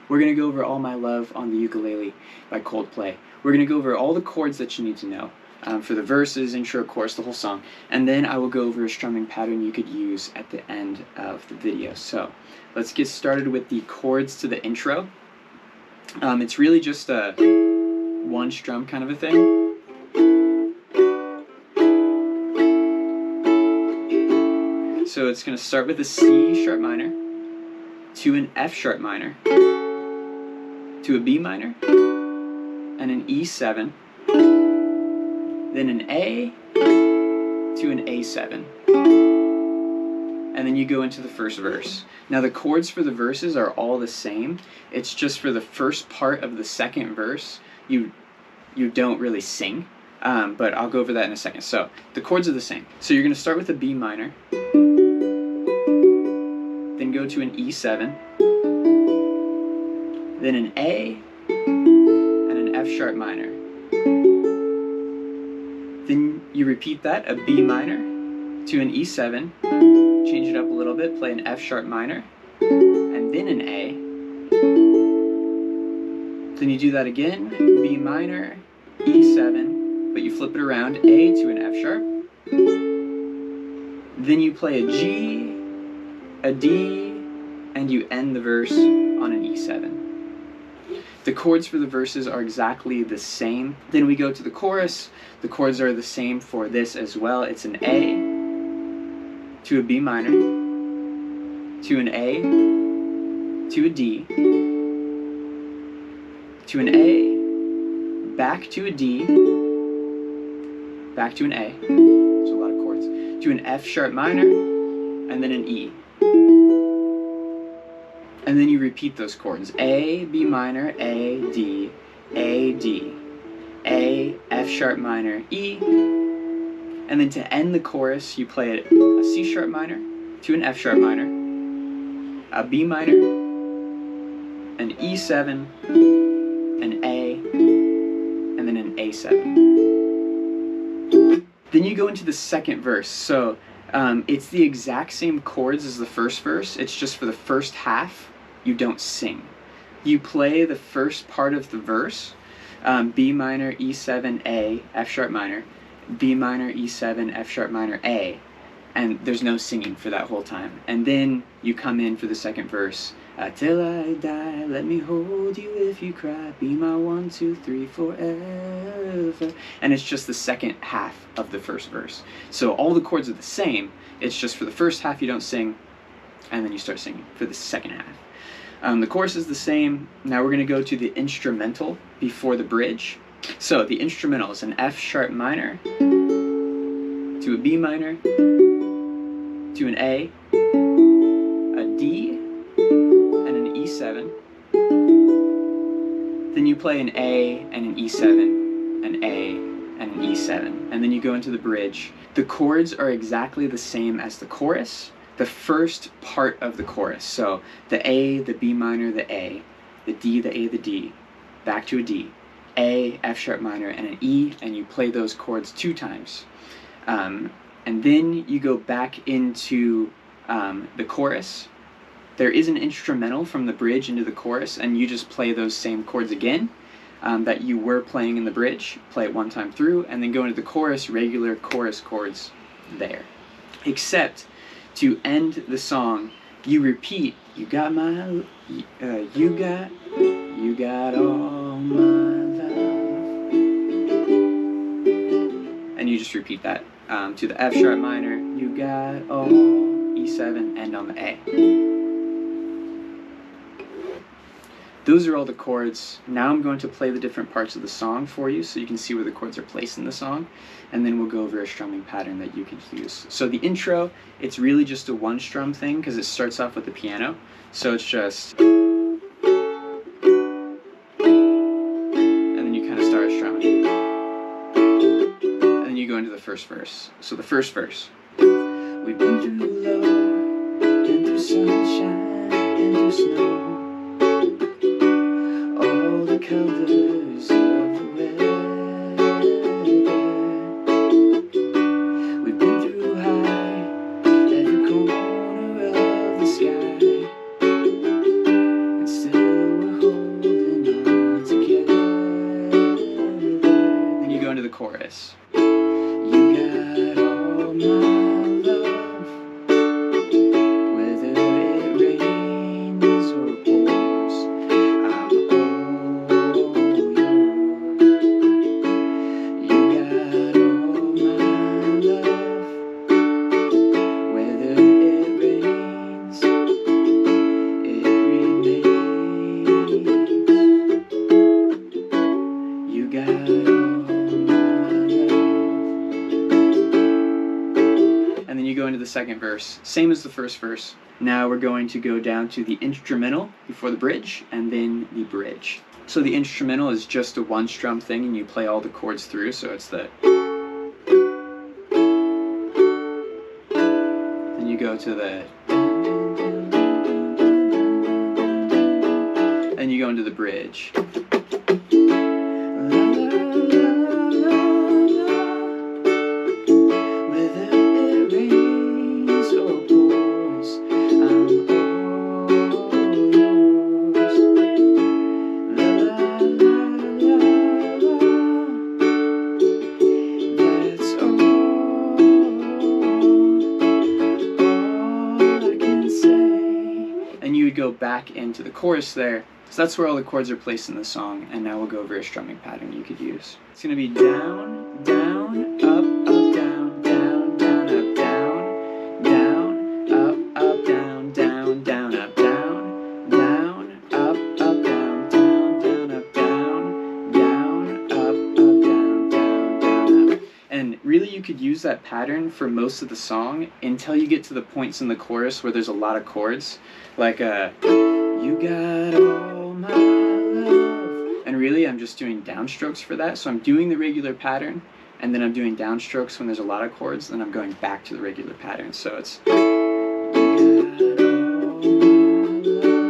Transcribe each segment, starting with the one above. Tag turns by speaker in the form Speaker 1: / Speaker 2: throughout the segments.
Speaker 1: we're going to go over All My Love on the Ukulele by Coldplay. We're going to go over all the chords that you need to know for the verses, intro, chorus, the whole song. And then I will go over a strumming pattern you could use at the end of the video. So let's get started with the chords to the intro. It's really just a one strum kind of a thing. So it's going to start with a C sharp minor, to an F sharp minor, to a B minor, and an E7, then an A, to an A7. And then you go into the first verse. Now the chords for the verses are all the same. It's just for the first part of the second verse, you don't really sing. But I'll go over that in a second. So the chords are the same. So you're going to start with a B minor, then go to an E7, then an A, and an F sharp minor. Then you repeat that, a B minor to an E7, change it up a little bit, play an F sharp minor, and then an A. Then you do that again, B minor, E7, but you flip it around, A to an F sharp. Then you play a G, a D, and you end the verse on an E7. The chords for the verses are exactly the same. Then we go to the chorus. The chords are the same for this as well. It's an A, to a B minor, to an A, to a D, to an A, back to a D, back to an A, there's a lot of chords, to an F sharp minor, and then an E. And then you repeat those chords. A, B minor, A, D, A, F sharp minor, E. And then to end the chorus, you play a C sharp minor to an F sharp minor, a B minor, an E7, an A, and then an A7. Then you go into the second verse. So it's the exact same chords as the first verse. It's just for the first half, you don't sing. You play the first part of the verse, B minor, E7, A, F sharp minor, B minor, E7, F sharp minor, A, and there's no singing for that whole time. And then you come in for the second verse, till I die, let me hold you if you cry, be my 1, 2, 3 forever. And it's just the second half of the first verse. So all the chords are the same, it's just for the first half you don't sing, and then you start singing for the second half. The chorus is the same. Now we're going to go to the instrumental before the bridge. So the instrumental is an F sharp minor, to a B minor, to an A, a D, and an E7. Then you play an A and an E7, an A and an E7, and then you go into the bridge. The chords are exactly the same as the chorus, the first part of the chorus. So the A, the B minor, the A, the D, the A, the D, back to a D, A, F sharp minor, and an E, and you play those chords 2 times. And then you go back into the chorus. There is an instrumental from the bridge into the chorus, and you just play those same chords again that you were playing in the bridge. Play it 1 time through, and then go into the chorus, regular chorus chords there. Except to end the song, you repeat, you got my, you got all my love. And you just repeat that to the F sharp minor, you got all, E7, end on the A. Those are all the chords. Now I'm going to play the different parts of the song for you so you can see where the chords are placed in the song, and then we'll go over a strumming pattern that you can use. So the intro, it's really just a 1 strum thing because it starts off with the piano. So it's just, and then you kind of start strumming. And then you go into the first verse. So the first verse. We've been through love, been through sunshine, been through snow. Colors of the weather. We've been through high, every corner of the sky, and still we're chorus. You got all my love, whether it rains or pours, I'm all yours. You got all my love, whether it rains, it remains. You got all my love. And then you go into the second verse, same as the first verse. Now we're going to go down to the instrumental before the bridge, and then the bridge. So the instrumental is just a one strum thing, and you play all the chords through, so it's the... Then you go to the... And you go into the bridge. And you would go back into the chorus there. So that's where all the chords are placed in the song, and now we'll go over a strumming pattern you could use. It's going to be down, down, up, up, down, down, down, up, down, down, up, up, down, down, down, up, down, down, up, up, down, down, down, up, down, down, up, up, down, down, down, up. And really you could use that pattern for most of the song until you get to the points in the chorus where there's a lot of chords, like you got all my love. And really I'm just doing downstrokes for that. So I'm doing the regular pattern, and then I'm doing downstrokes when there's a lot of chords, then I'm going back to the regular pattern. So it's you got all my love,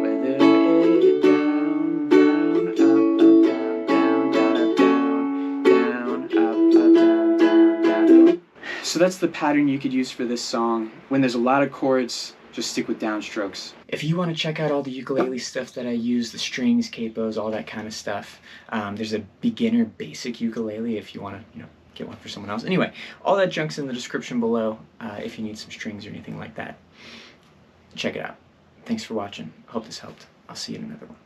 Speaker 1: whether it down, down, up, up, down, down, down, up, down, down, up, down, down, down, up. So that's the pattern you could use for this song. When there's a lot of chords, just stick with downstrokes. If you want to check out all the ukulele stuff that I use, the strings, capos, all that kind of stuff, there's a beginner basic ukulele if you want to, get one for someone else. Anyway, all that junk's in the description below if you need some strings or anything like that. Check it out. Thanks for watching. Hope this helped. I'll see you in another one.